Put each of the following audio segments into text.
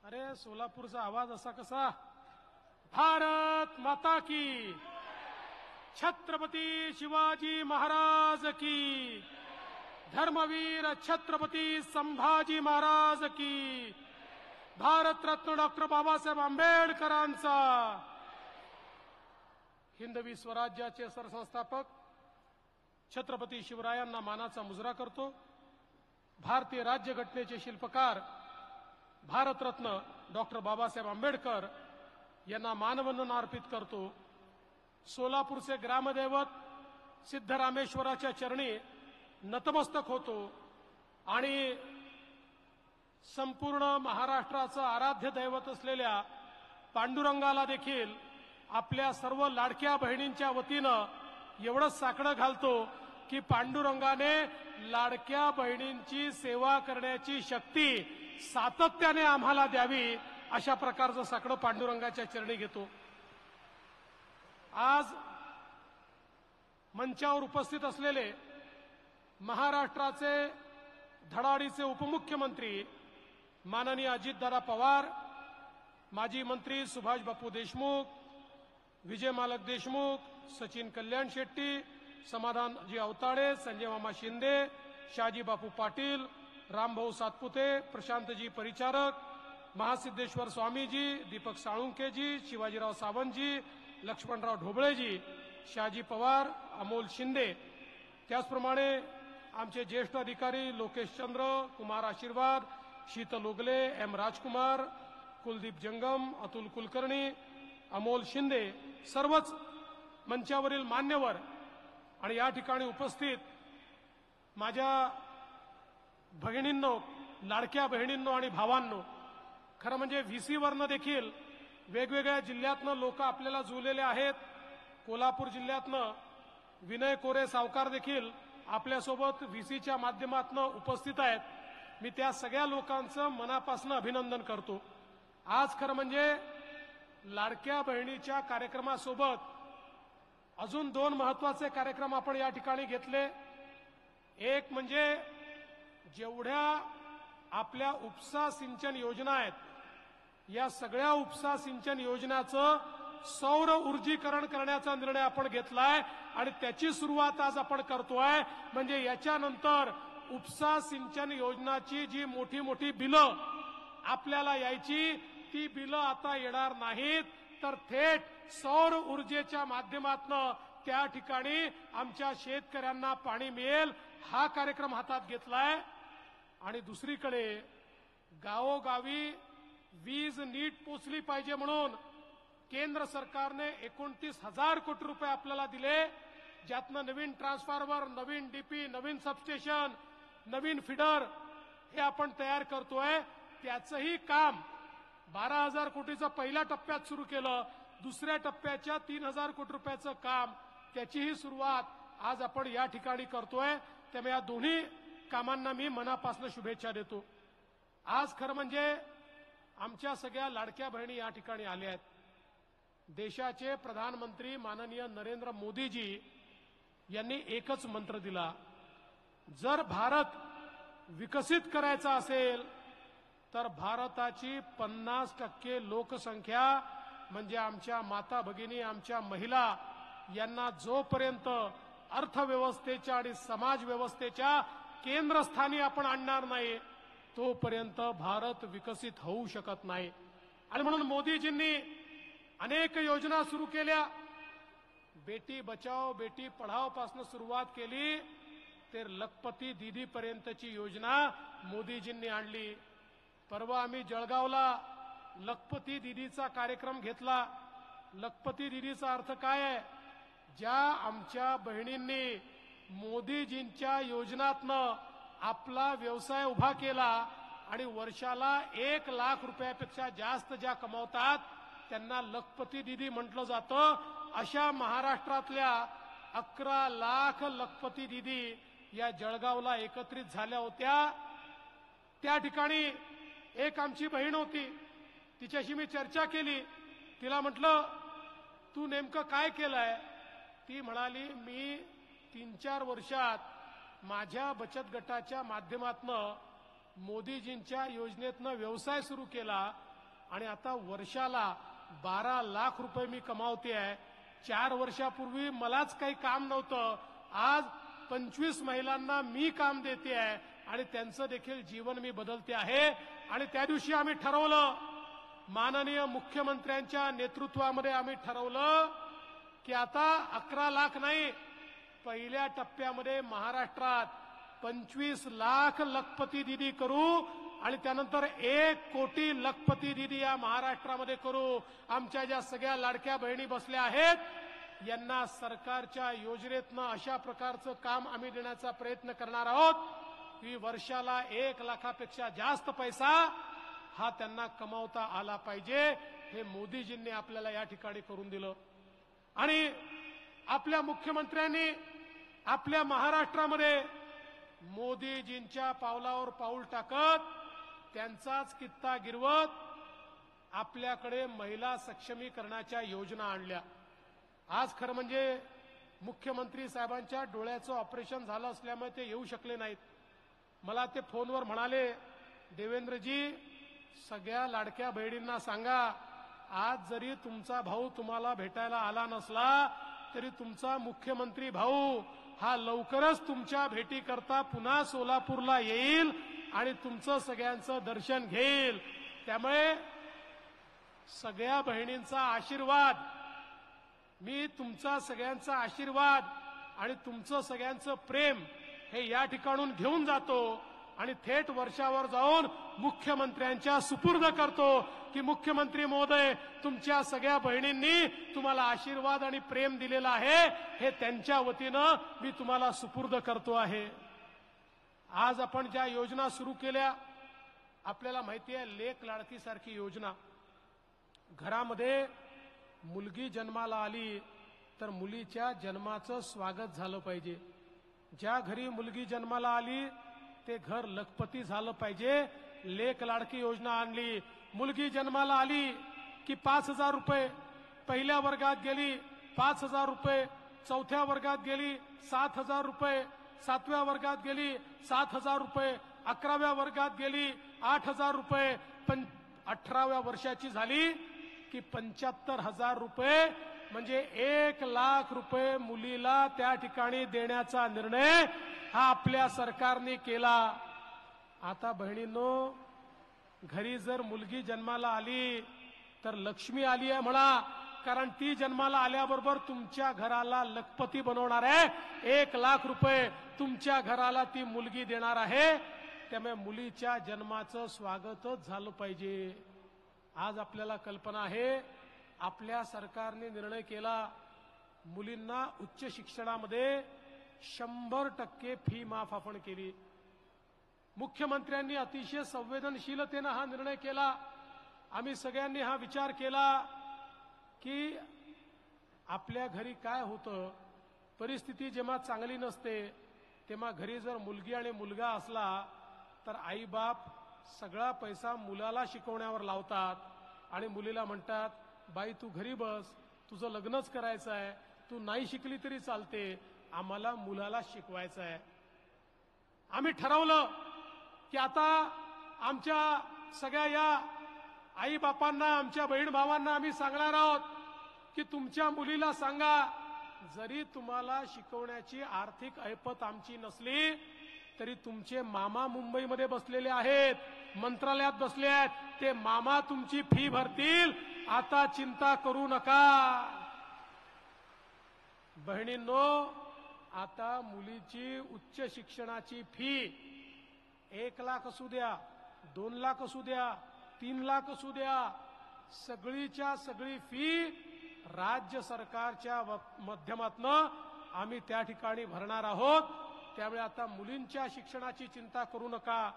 अरे सोलापूरचा आवाज असा कसा? भारत माता की, छत्रपती शिवाजी महाराज की, धर्मवीर छत्रपती संभाजी महाराज की, भारतरत्न डॉक्टर बाबासाहेब आंबेडकरांचा, हिंदवी स्वराज्याचे सरसंस्थापक छत्रपती शिवरायांना मानाचा मुजरा करतो. भारतीय राज्यघटनेचे शिल्पकार भारतरत्न डॉक्टर बाबासाहेब आंबेडकर यांना मानवंदना अर्पित करतो. सोलापूरचे ग्रामदैवत सिद्धरामेश्वराच्या चरणी नतमस्तक होतो आणि संपूर्ण महाराष्ट्राचं आराध्य दैवत असलेल्या पांडुरंगाला देखील आपल्या सर्व लाडक्या बहिणींच्या वतीनं एवढंच साकडं घालतो की पांडुरंगाने लाडक्या बहिणींची सेवा करण्याची शक्ती सातत्याने आम्हाला द्यावी, अशा प्रकारचं साकडं पांडुरंगाच्या चरणी घेतो. आज मंचावर उपस्थित असलेले महाराष्ट्राचे धडाडीचे उपमुख्यमंत्री माननीय अजितदादा पवार, माजी मंत्री सुभाष बापू देशमुख, विजय मालक देशमुख, सचिन कल्याण शेट्टी, समाधानजी अवताडे, संजय मामा शिंदे, शहाजी बापू पाटील, रामभाऊ सातपुते, प्रशांतजी परिचारक, महासिद्धेश्वर स्वामीजी, दीपक साळुंकेजी, शिवाजीराव सावंतजी, लक्ष्मणराव ढोबळेजी, शहाजी पवार, अमोल शिंदे, त्याचप्रमाणे आमचे ज्येष्ठ अधिकारी लोकेश चंद्र, कुमार आशीर्वाद, शीतल उगले, एम राजकुमार, कुलदीप जंगम, अतुल कुलकर्णी, अमोल शिंदे, सर्वच मंचावरील मान्यवर आणि या ठिकाणी उपस्थित माझ्या भगिनींनो, लाडक्या बहिणींनो आणि भावांनो, खरं म्हणजे व्हीसीवरनं देखील वेगवेगळ्या जिल्ह्यातनं लोक आपल्याला जुळलेले आहेत. कोल्हापूर जिल्ह्यातनं विनय कोरे सावकार देखील आपल्यासोबत व्हीसीच्या माध्यमातून उपस्थित आहेत. मी त्या सगळ्या लोकांचं मनापासून अभिनंदन करतो. आज खरं म्हणजे लाडक्या बहिणीच्या कार्यक्रमासोबत अजून दोन महत्वाचे कार्यक्रम आपण या ठिकाणी घेतले. एक म्हणजे जेवढ्या आपल्या उपसा सिंचन योजना आहेत, या सगळ्या उपसा सिंचन योजनाचं सौर ऊर्जीकरण करण्याचा निर्णय आपण घेतलाय आणि त्याची सुरुवात आज आपण करतोय. म्हणजे याच्यानंतर उपसा सिंचन योजनाची जी मोठी मोठी बिलं आपल्याला यायची, ती बिलं आता येणार नाहीत, तर थेट सौर ऊर्जेच्या माध्यमातून त्या ठिकाणी आमच्या शेतकऱ्यांना पाणी मिळेल, हा कार्यक्रम हातात घेतलाय. आणि दुसरीकडे गावोगावी वीज नीट पोचली पाहिजे म्हणून केंद्र सरकारने 29,000 कोटी रुपये आपल्याला दिले, ज्यातनं नवीन ट्रान्सफॉर्मर, नवीन डीपी, नवीन सबस्टेशन, नवीन फीडर हे आपण तयार करतोय. त्याचंही काम 12,000 कोटीचं पहिल्या टप्प्यात सुरू केलं. दुसऱ्या टप्प्याच्या 3,000 कोटी रुपयाचं काम, त्याचीही सुरुवात आज आपण या ठिकाणी करतोय. त्यामुळे या दोन्ही कामांना मी मनापासून शुभेच्छा देतो. आज खरं म्हणजे आमच्या सगळ्या लाडक्या बहिणी या ठिकाणी आल्या आहेत. देशाचे प्रधानमंत्री माननीय नरेंद्र मोदीजी यांनी एकच मंत्र दिला, जर भारत विकसित करायचा असेल तर भारताची 50% लोकसंख्या म्हणजे आमच्या माता भगिनी, आमच्या महिला यांना जोपर्यंत अर्थव्यवस्थेच्या आणि समाज व्यवस्थेच्या केंद्रस्थानी आपण आणणार नाही, तोपर्यंत भारत विकसित होऊ शकत नाही. आणि म्हणून मोदीजींनी अनेक योजना सुरू केल्या. बेटी बचाओ बेटी पढाओ पासून सुरुवात केली ते लखपती दीदी पर्यंतची योजना मोदीजींनी आणली. परवा आम्ही जळगावला लखपती दीदीचा कार्यक्रम घेतला. लखपती दीदीचा अर्थ काय आहे? ज्या आमच्या बहिणींनी मोदीजींच्या योजनातनं आपला व्यवसाय उभा केला आणि वर्षाला 1 लाख रुपयापेक्षा जास्त ज्या कमावतात त्यांना लखपती दीदी म्हटलं जातं. अशा महाराष्ट्रातल्या 11 लाख लखपती दीदी या जळगावला एकत्रित झाल्या होत्या. त्या ठिकाणी एक आमची बहीण होती, तिच्याशी मी चर्चा केली. तिला म्हटलं, तू नेमकं काय केलंय? ती म्हणाली, मी 3-4 वर्षात माझ्या बचत गटाच्या माध्यमातून मोदीजींच्या योजनेतनं व्यवसाय सुरू केला आणि आता वर्षाला 12 लाख रुपये मी कमावते आहे. 4 वर्षापूर्वी मलाच काही काम नव्हतं, आज 25 महिलांना मी काम देते आहे आणि त्यांचं देखील जीवन मी बदलते आहे. आणि त्या दिवशी आम्ही ठरवलं, माननीय मुख्यमंत्र्यांच्या नेतृत्वामध्ये आम्ही ठरवलं की आता 11 लाख नाही, पहिल्या टप्प्यामध्ये महाराष्ट्रात 25 लाख लखपती दीदी करू आणि त्यानंतर 1 कोटी लखपती दीदी या महाराष्ट्रामध्ये करू. आमच्या ज्या सगळ्या लाडक्या बहिणी बसल्या आहेत यांना सरकारच्या योजनेतनं अशा प्रकारचं काम आम्ही देण्याचा प्रयत्न करणार आहोत की वर्षाला 1 लाखापेक्षा जास्त पैसा हा त्यांना कमावता आला पाहिजे. हे मोदीजींनी आपल्याला या ठिकाणी करून दिलं. आणि आपल्या मुख्यमंत्र्यांनी आपल्या महाराष्ट्रामध्ये मोदीजींच्या पावलावर पाऊल टाकत त्यांचाच कित्ता गिरवत आपल्याकडे महिला सक्षमीकरणाच्या योजना आणल्या. आज खरं म्हणजे मुख्यमंत्री साहेबांच्या डोळ्याचं ऑपरेशन झालं असल्यामुळे ते येऊ शकले नाहीत. मला ते फोनवर म्हणाले, देवेंद्रजी सगळ्या लाडक्या बहिणींना सांगा, आज जरी तुमचा भाऊ तुम्हाला भेटायला आला नसला तरी तुमचा मुख्यमंत्री भाऊ हा लवकरच तुमच्या भेटीकरता पुन्हा सोलापूरला येईल आणि तुमचं सगळ्यांचं दर्शन घेईल. त्यामुळे सगळ्या बहिणींचा आशीर्वाद, मी तुमचा सगळ्यांचा आशीर्वाद आणि तुमचं सगळ्यांचं प्रेम हे या ठिकाणून घेऊन जातो आणि थेट वर्षावर जाऊन मुख्यमंत्र्यांच्या सुपूर्द करतो की मुख्यमंत्री महोदय, तुमच्या सगळ्या बहिणींनी तुम्हाला आशीर्वाद आणि प्रेम दिलेला आहे, हे त्यांच्या वतीनं मी तुम्हाला सुपूर्द करतो आहे. आज आपण ज्या योजना सुरू केल्या, आपल्याला माहिती आहे लेक लाडकीसारखी योजना. घरामध्ये मुलगी जन्माला आली तर मुलीच्या जन्माचं स्वागत झालं पाहिजे. ज्या घरी मुलगी जन्माला आली ते घर लखपती झालं पाहिजे. लेक लाडकी योजना आणली. मुलगी जन्माला आली की 5,000 रुपये, पहिल्या वर्गात गेली 5,000 रुपये, चौथ्या वर्गात गेली 7,000 रुपये, 7व्या वर्गात गेली 7,000 रुपये, 11व्या वर्गात गेली 8,000 रुपये, 18व्या वर्षाची झाली की 75,000 रुपये, म्हणजे 1 लाख रुपये मुलीला त्या ठिकाणी देण्याचा निर्णय हा आपल्या सरकारने केला. आता बहिणींनो, घरी जर मुलगी जन्माला आली तर लक्ष्मी आली आहे म्हणा, कारण ती जन्माला आल्याबरोबर तुमच्या घराला लखपती बनवणार आहे. 1 लाख रुपये तुमच्या घराला ती मुलगी देणार आहे. त्यामुळे मुलीच्या जन्माचं स्वागतच झालं पाहिजे. आज आपल्याला कल्पना आहे, आपल्या सरकारने निर्णय केला, मुलींना उच्च शिक्षणामध्ये 100% फी माफ आपण केली. मुख्यमंत्र्यांनी अतिशय संवेदनशीलतेने हा निर्णय केला. आम्ही सगळ्यांनी हा विचार केला की आपल्या घरी काय होतं, परिस्थिती जेव्हा चांगली नसते तेव्हा घरी जर मुलगी आणि मुलगा असला तर आई बाप सगळा पैसा मुलाला शिकवण्यावर लावतात आणि मुलीला म्हणतात, बाई तू घरी बस, तुझं लग्नच करायचं आहे, तू नाही शिकली तरी चालते, आम्हाला मुलाला शिकवायचं आहे. आम्ही ठरवलं की आता आमच्या सगळ्या या आई बापांना, आमच्या बहीण भावांना आम्ही सांगणार आहोत की तुमच्या मुलीला सांगा, जरी तुम्हाला शिकवण्याची आर्थिक ऐपत आमची नसली तरी तुमचे मामा मुंबईमध्ये बसलेले आहेत, मंत्रालयात बसले आहेत, ते मामा तुमची फी भरतील, आता चिंता करू नका. बहिणींनो, आता मुलीची उच्च शिक्षणाची फी 1 लाख असू द्या, 2 लाख असू द्या, 3 लाख असू द्या, सगळीच्या सगळी फी राज्य सरकारच्या माध्यमातून आम्ही त्या ठिकाणी भरणार आहोत. त्यामुळे आता मुलींच्या शिक्षणाची चिंता करू नका.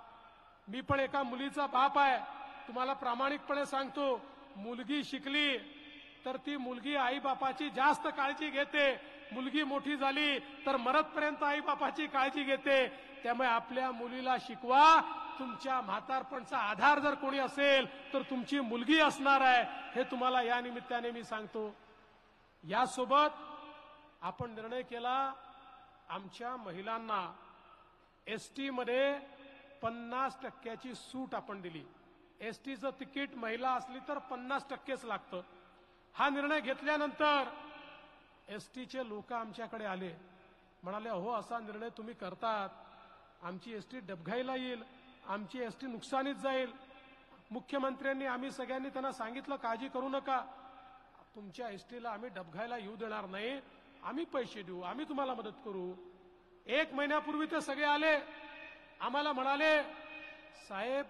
मी पण एका मुलीचा बाप आहे, तुम्हाला प्रामाणिकपणे सांगतो, मुलगी शिकली तर ती मुलगी आई बापाची जास्त काळजी घेते, मुलगी मोठी झाली तर मरतपर्यंत आई बापाची काळजी घेते. त्यामुळे आपल्या मुलीला शिकवा. तुमच्या म्हातारपणचा आधार जर कोणी असेल तर तुमची मुलगी असणार आहे, हे तुम्हाला या निमित्ताने मी सांगतो. यासोबत आपण निर्णय केला, आमच्या महिलांना एसटी मध्ये 50% सूट आपण दिली. एसटीचं तिकीट महिला असली तर 50%च लागतं. हा निर्णय घेतल्यानंतर एसटीचे लोक आमच्याकडे आले, म्हणाले अहो असा निर्णय तुम्ही करतात, आमची एसटी डबघाईला येईल, आमची एसटी नुकसानीत जाईल. मुख्यमंत्र्यांनी आम्ही सगळ्यांनी त्यांना सांगितलं काळजी करू नका, तुमच्या एसटीला आम्ही डबघाईला येऊ देणार नाही, आम्ही पैसे देऊ, आम्ही तुम्हाला मदत करू. 1 महिन्यापूर्वी ते सगळे आले, आम्हाला म्हणाले साहेब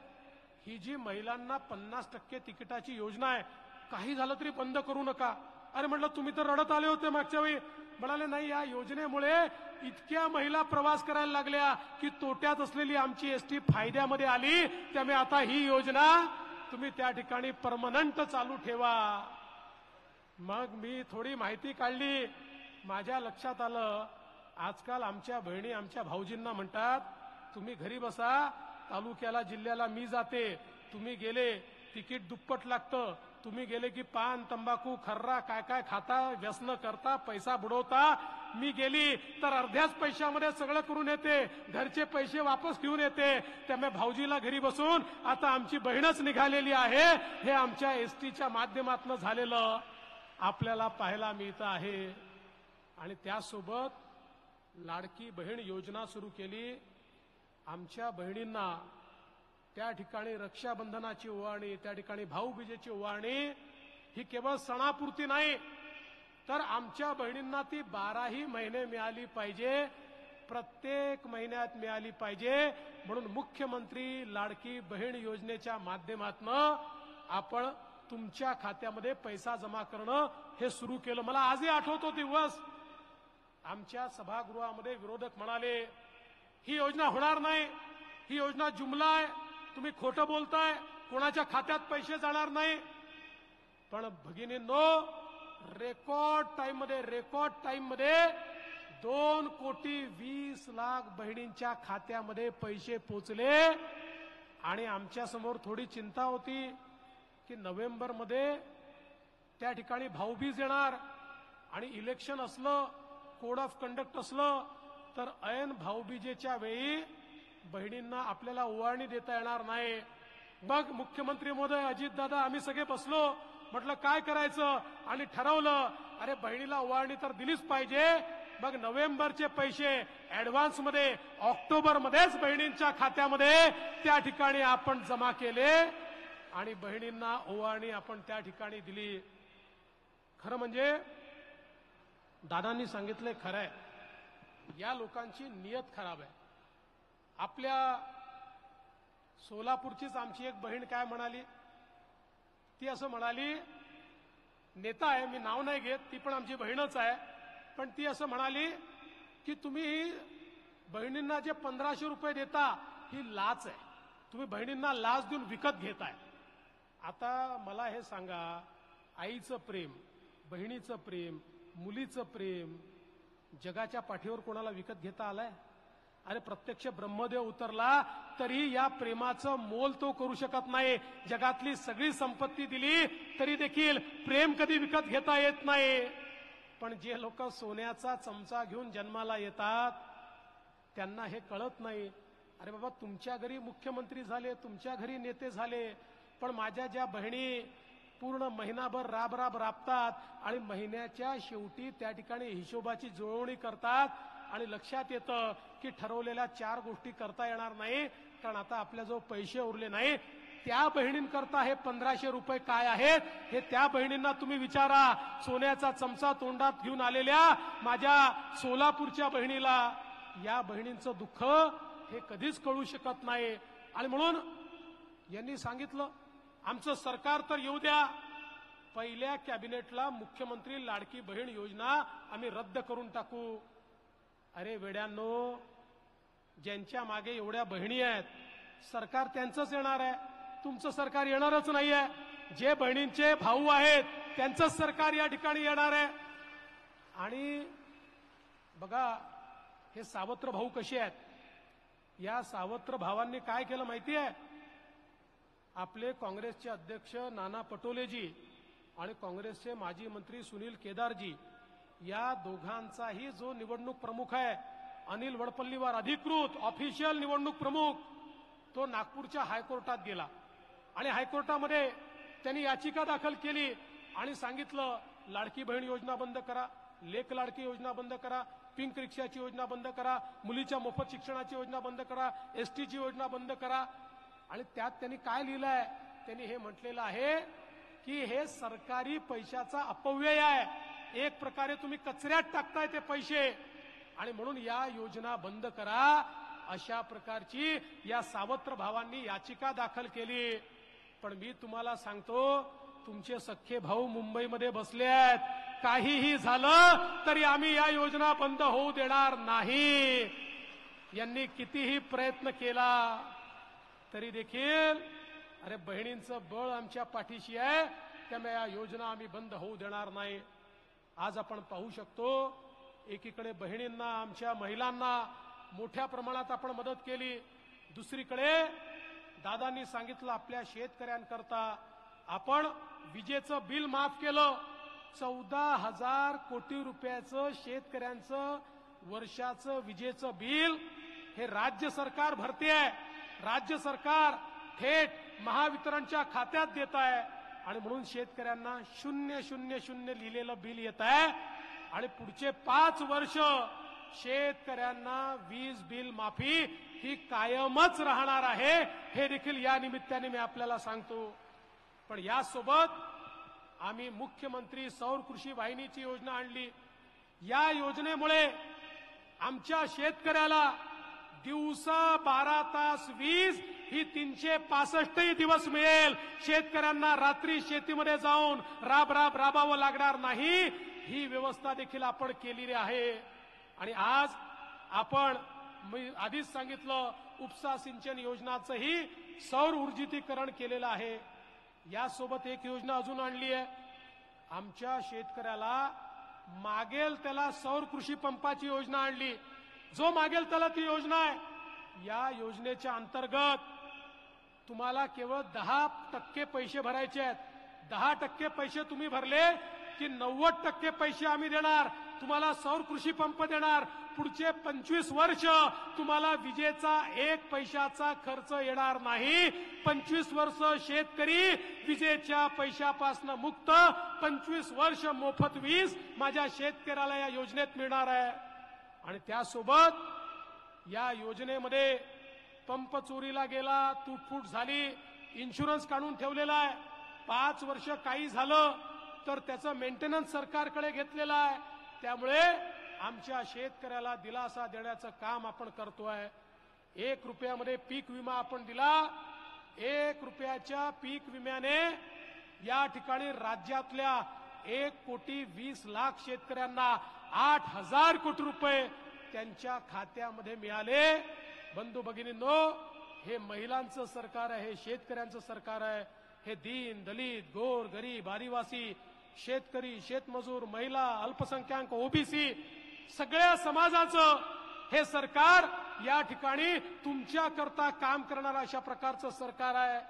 ही जी महिलांना 50% तिकिटाची योजना आहे काही झालं तरी बंद करू नका. अरे म्हटलं तुम्ही तर रडत आले होते मागच्या वेळी. म्हणाले नाही या योजनेमुळे इतक्या महिला प्रवास करायला लागल्या की तोट्यात असलेली आमची एसटी फायद्यामध्ये आली, त्यामुळे आता ही योजना तुम्ही त्या ठिकाणी परमनंट चालू ठेवा. मग मी थोडी माहिती काढली, माझ्या लक्षात आलं आजकाल आमच्या बहिणी आमच्या भाऊजींना म्हणतात तुम्ही घरी बसा, तालुक्याला जिल्ह्याला मी जाते, तुम्ही गेले तिकीट दुप्पट लागतं, तुम्ही गेले की पान तंबाखू खर्रा काय काय खाता, व्यसन करता, पैसा बुडवता, मी गेली तर अर्ध्याच पैशामध्ये सगळं करून येते, घरचे पैसे वापस घेऊन येते. त्यामुळे भाऊजीला घरी बसून आता आमची बहीणच निघालेली आहे, हे आमच्या एसटीच्या माध्यमातून झालेलं आपल्याला पाहायला मिळतं आहे. आणि त्यासोबत लाडकी बहीण योजना सुरू केली. आमच्या बहिणींना त्या ठिकाणी रक्षाबंधनाची ओवाळणी, त्या ठिकाणी भाऊबीजेची ओवाळणी ही केवळ सणापुरती नाही, तर आमच्या बहिणींना ती 12ही महिने मिळाली पाहिजे, प्रत्येक महिन्यात मिळाली पाहिजे. म्हणून मुख्यमंत्री लाडकी बहीण योजनेच्या माध्यमातून आपण तुमच्या खात्यामध्ये पैसा जमा करणं हे सुरू केलं. मला आजही आठवतो दिवस, आमच्या सभागृहामध्ये विरोधक म्हणाले ही योजना होणार नाही, ही योजना जुमला आहे, तुम्ही खोटं बोलताय, कोणाच्या खात्यात पैसे जाणार नाही. पण भगिनींनो रेकॉर्ड टाइम मध्ये 2,20,00,000 बहिणींच्या खात्यामध्ये पैसे पोचले. आणि आमच्या समोर थोडी चिंता होती की नोव्हेंबरमध्ये त्या ठिकाणी भाऊबीज येणार आणि इलेक्शन असलं, कोड ऑफ कंडक्ट असलं तर ऐन भाऊबीजेच्या वेळी बहिणींना आपल्याला ओवाळणी देता येणार नाही. मग मुख्यमंत्री महोदय, अजितदादा, आम्ही सगळे बसलो, म्हटलं काय करायचं, आणि ठरवलं अरे बहिणीला ओवाळणी तर दिलीच पाहिजे. मग नोव्हेंबरचे पैसे ऍडव्हान्समध्ये ऑक्टोबरमध्येच बहिणींच्या खात्यामध्ये त्या ठिकाणी आपण जमा केले आणि बहिणींना ओवाळणी आपण त्या ठिकाणी दिली. खरं म्हणजे दादांनी सांगितलंय खरं आहे, या लोकांची नियत खराब आहे. आपल्या सोलापूरचीच आमची एक बहीण काय म्हणाली, ती असं म्हणाली, नेता आहे, मी नाव नाही घेत, ती पण आमची बहीणच आहे, पण ती असं म्हणाली की तुम्ही बहिणींना जे 1500 रुपये देता ही लाच आहे, तुम्ही बहिणींना लाच देऊन विकत घेताय. आता मला हे सांगा, आईचं प्रेम, बहिणीचं प्रेम, मुलीचं प्रेम जगाच्या पाठीवर कोणाला विकत घेता आलाय? अरे प्रत्यक्ष ब्रह्मदेव उतरला तरी या प्रेमाचं मोल तो करू शकत नाही. जगातली सगळी संपत्ती दिली तरी देखील प्रेम कधी विकत घेता येत नाही. पण जे लोक सोन्याचा चमचा घेऊन जन्माला येतात त्यांना हे कळत नाही. अरे बाबा, तुमच्या घरी मुख्यमंत्री झाले, तुमच्या घरी नेते झाले, पण माझ्या ज्या बहिणी पूर्ण महिनाभर राबतात आणि महिन्याच्या शेवटी त्या ठिकाणी हिशोबाची जुळवणी करतात आणि लक्षात येतं की ठरवलेल्या 4 गोष्टी करता येणार नाही कारण आता आपल्याजवळ पैसे उरले नाही, त्या बहिणींकरता हे 1500 रुपये काय आहेत हे त्या बहिणींना तुम्ही विचारा. सोन्याचा चमचा तोंडात घेऊन आलेल्या माझ्या सोलापूरच्या बहिणीला या बहिणींचं दुःख हे कधीच कळू शकत नाही. आणि म्हणून यांनी सांगितलं आमचं सरकार तर येऊ द्या, पहिल्या कॅबिनेटला मुख्यमंत्री लाडकी बहीण योजना आम्ही रद्द करून टाकू. अरे वेड्यांनो, ज्यांच्या मागे एवढ्या बहिणी आहेत सरकार त्यांचंच येणार आहे, तुमचं सरकार येणारच नाहीये. जे बहिणींचे भाऊ आहेत त्यांचंच सरकार या ठिकाणी येणार आहे. आणि बघा हे सावत्र भाऊ कसे आहेत, या सावत्र भावांनी काय केलं माहिती आहे? आपले काँग्रेसचे अध्यक्ष नाना पटोलेजी आणि काँग्रेसचे माजी मंत्री सुनील केदारजी या दोघांचाही जो निवडणूक प्रमुख आहे अनिल वडपल्लीवार, अधिकृत ऑफिशियल निवडणूक प्रमुख, तो नागपूरच्या हायकोर्टात गेला आणि हायकोर्टामध्ये त्यांनी याचिका दाखल केली आणि सांगितलं लाडकी बहीण योजना बंद करा, लेक लाडकी योजना बंद करा, पिंक रिक्षाची योजना बंद करा, मुलीच्या मोफत शिक्षणाची योजना बंद करा, एसटीची योजना बंद करा. आणि त्यात त्यांनी काय लिहिलंय, त्यांनी हे म्हटलेलं आहे की हे सरकारी पैशाचा अपव्यय आहे, एक प्रकारे तुम्ही कचऱ्यात टाकताय ते पैसे आणि म्हणून या योजना बंद करा. अशा प्रकारची या सावत्र भावांनी याचिका दाखल केली. पण मी तुम्हाला सांगतो, तुमचे सख्खे भाऊ मुंबईमध्ये बसले आहेत. काहीही झालं तरी आम्ही या योजना बंद होऊ देणार नाही. यांनी कितीही प्रयत्न केला तरी देखील अरे बहिणींचं बळ आमच्या पाठीशी आहे, त्यामुळे या योजना आम्ही बंद होऊ देणार नाही. आज आपण पाहू शकतो, एकीकडे बहिणींना, आमच्या महिलांना मोठ्या प्रमाणात आपण मदत केली, दुसरीकडे दादांनी सांगितलं आपल्या शेतकऱ्यांकरता आपण विजेचं बिल माफ केलं. 14,000 कोटी रुपयाचं शेतकऱ्यांचं वर्षाचं विजेचं बिल हे राज्य सरकार भरते आहे. राज्य सरकार थेट महावितरणच्या खात्यात देत आहे आणि म्हणून शेतकऱ्यांना 000 लिहिलेलं बिल येत आहे. आणि पुढचे 5 वर्ष शेतकऱ्यांना वीज बिल माफी ही कायमच राहणार आहे, हे देखील या निमित्ताने मी आपल्याला सांगतो. पण यासोबत आम्ही मुख्यमंत्री सौर कृषी वाहिनीची योजना आणली. या योजनेमुळे आमच्या शेतकऱ्याला दिवसा 12 तास वीज ही 365 दिवस मिळेल. शेतकऱ्यांना रात्री शेतीमध्ये जाऊन राबावं लागणार नाही, ही व्यवस्था देखील आपण केलेली आहे. आणि आज आपण मी आधीच सांगितलं उपसा सिंचन योजनाचंही सौर ऊर्जितीकरण केलेलं आहे. यासोबत एक योजना अजून आणली आहे. आमच्या शेतकऱ्याला मागेल त्याला सौर कृषी पंपाची योजना आणली. जो मागेल त्याला ती योजना आहे. या योजनेच्या अंतर्गत तुम्हाला केवळ 10% पैसे भरायचे आहेत. 10% पैसे तुम्ही भरले की 90% पैसे आम्ही देणार, तुम्हाला सौर कृषी पंप देणार. पुढचे 25 वर्ष तुम्हाला विजेचा 1 पैशाचा खर्च येणार नाही. 25 वर्ष शेतकरी विजेच्या पैशापासून मुक्त, 25 वर्ष मोफत वीज माझ्या शेतकऱ्याला या योजनेत मिळणार आहे. आणि त्यासोबत या योजनेमध्ये पंप चोरीला गेला, तुटफूट झाली, इन्शुरन्स काढून ठेवलेला आहे. 5 वर्ष काही झालं तर त्याचं मेंटेनन्स सरकारकडे घेतलेलं आहे. त्यामुळे आमच्या शेतकऱ्याला दिलासा देण्याचं काम आपण करतोय. 1 रुपयामध्ये पीक विमा आपण दिला. 1 रुपयाच्या पीक विम्याने या ठिकाणी राज्यातल्या 1,20,00,000 शेतकऱ्यांना 8,000 कोटी रुपये त्यांच्या खात्यामध्ये मिळाले. बंधू भगिनींनो, हे महिलांचं सरकार आहे, हे शेतकऱ्यांचं सरकार आहे. हे दीन दलित गोर गरीब आदिवासी शेतकरी शेतमजूर महिला अल्पसंख्याक ओबीसी सगळ्या समाजाचं हे सरकार या ठिकाणी तुमच्याकरता काम करणारं अशा प्रकारचं सरकार आहे.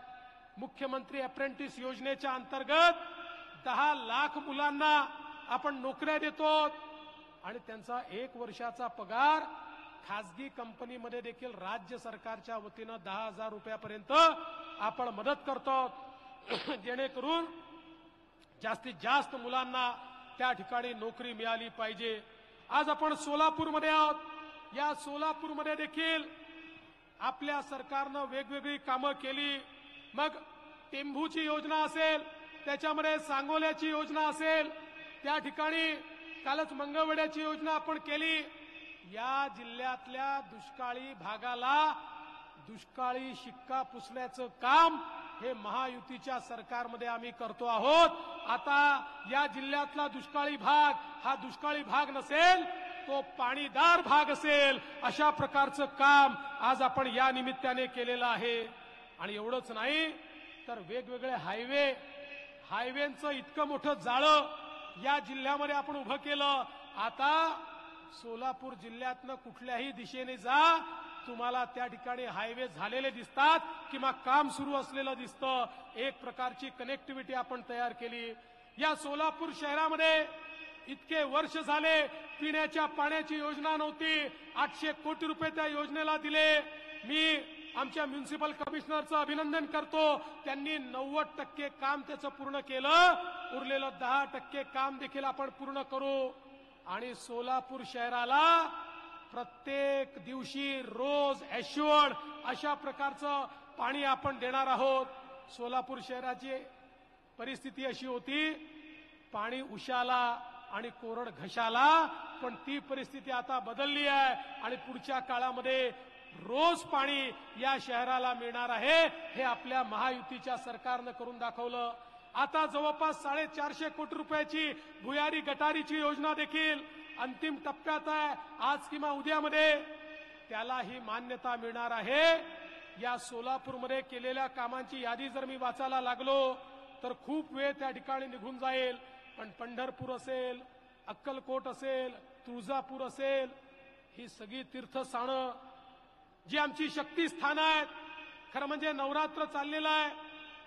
मुख्यमंत्री अप्रेंटिस योजनेच्या अंतर्गत 10 लाख मुलांना आपण नोकऱ्या देतो आणि त्यांचा 1 वर्षाचा पगार खासगी कंपनीमध्ये देखील राज्य सरकारच्या वतीनं 10,000 रुपयापर्यंत आपण मदत करतो, जेणेकरून जास्तीत जास्त मुलांना त्या ठिकाणी नोकरी मिळाली पाहिजे. आज आपण सोलापूरमध्ये आहोत. या सोलापूरमध्ये देखील आपल्या सरकारनं वेगवेगळी कामं केली. मग टेंभूची योजना असेल, त्याच्यामध्ये सांगोल्याची योजना असेल, त्या ठिकाणी कालच मंगळवेढ्याची योजना आपण केली. या जिल्ह्यातल्या दुष्काळी भागाला दुष्काळी शिक्का पुसण्याचं काम हे महायुतीच्या सरकारमध्ये आम्ही करतो आहोत. आता या जिल्ह्यातला दुष्काळी भाग हा दुष्काळी भाग नसेल, तो पाणीदार भाग असेल, अशा प्रकारचं काम आज आपण या निमित्ताने केलेलं आहे. आणि एवढंच नाही तर वेगवेगळे हायवेचं इतकं मोठं जाळं या जिल्ह्यामध्ये आपण उभं केलं. आता सोलापूर जिल्ह्यातनं कुठल्याही दिशेने जा, तुम्हाला त्या ठिकाणी हायवे झालेले दिसतात किंवा काम सुरू असलेलं दिसतं. एक प्रकारची कनेक्टिव्हिटी आपण तयार केली. या सोलापूर शहरामध्ये इतके वर्ष झाले पिण्याच्या पाण्याची योजना नव्हती. 800 कोटी रुपये त्या योजनेला दिले. मी आमच्या म्युनिसिपल कमिशनरचं अभिनंदन करतो. त्यांनी 90% काम त्याचं पूर्ण केलं. उरलेलं 10% काम देखील आपण पूर्ण करू. आणि सोलापूर शहराला प्रत्येक दिवशी रोज ॲश्युअर्ड अशा प्रकारचं पाणी आपण देणार आहोत. सोलापूर शहराची परिस्थिती अशी होती, पाणी उशाला आणि कोरड घशाला, पण ती परिस्थिती आता बदलली आहे आणि पुढच्या काळामध्ये रोज पाणी या शहराला मिळणार आहे. हे आपल्या महायुतीच्या सरकारनं करून दाखवलं. आता जवळपास 450 कोटी रुपयाची भुयारी गटारीची योजना देखील अंतिम टप्प्यात आहे. आज किंवा उद्यामध्ये त्यालाही मान्यता मिळणार आहे. या सोलापूरमध्ये केलेल्या कामांची यादी जर मी वाचायला लागलो तर खूप वेळ त्या ठिकाणी निघून जाईल. पण पंढरपूर असेल, अक्कलकोट असेल, तुळजापूर असेल, ही सगळी तीर्थस्थानं जी आमची शक्तीस्थानं आहेत. खरं म्हणजे नवरात्र चाललेलं आहे.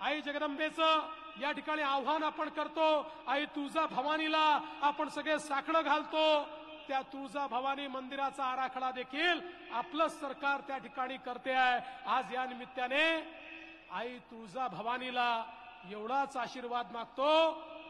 आई जगदंबेचं या ठिकाणी आव्हान आपण करतो. आई तुळजा भवानीला आपण सगळे साकडं घालतो. त्या तुळजा भवानी मंदिराचा आराखडा देखील आपलं सरकार त्या ठिकाणी करते आहे. आज या निमित्ताने आई तुळजा भवानीला एवढाच आशीर्वाद मागतो.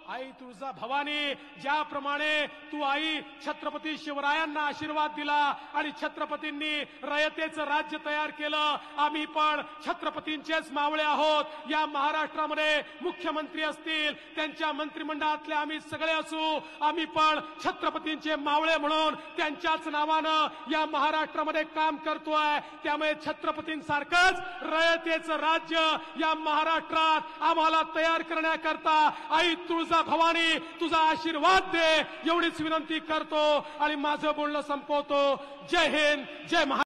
आई तुळजा भवानी, ज्याप्रमाणे तू आई छत्रपती शिवरायांना आशीर्वाद दिला आणि छत्रपतींनी रयतेचं राज्य तयार केलं, आम्ही पण छत्रपतींचेच मावळे आहोत. या महाराष्ट्रामध्ये मुख्यमंत्री असतील, त्यांच्या मंत्रिमंडळातले आम्ही सगळे असू, आम्ही पण छत्रपतींचे मावळे म्हणून त्यांच्याच नावानं या महाराष्ट्रामध्ये काम करतोय. त्यामुळे छत्रपतींसारखंच रयतेचं राज्य या महाराष्ट्रात आम्हाला तयार करण्याकरता आई तुळजा भवानी तुझा आशीर्वाद दे, एवढीच विनंती करतो आणि माझं बोलणं संपवतो. जय हिंद, जय महाराष्ट्र.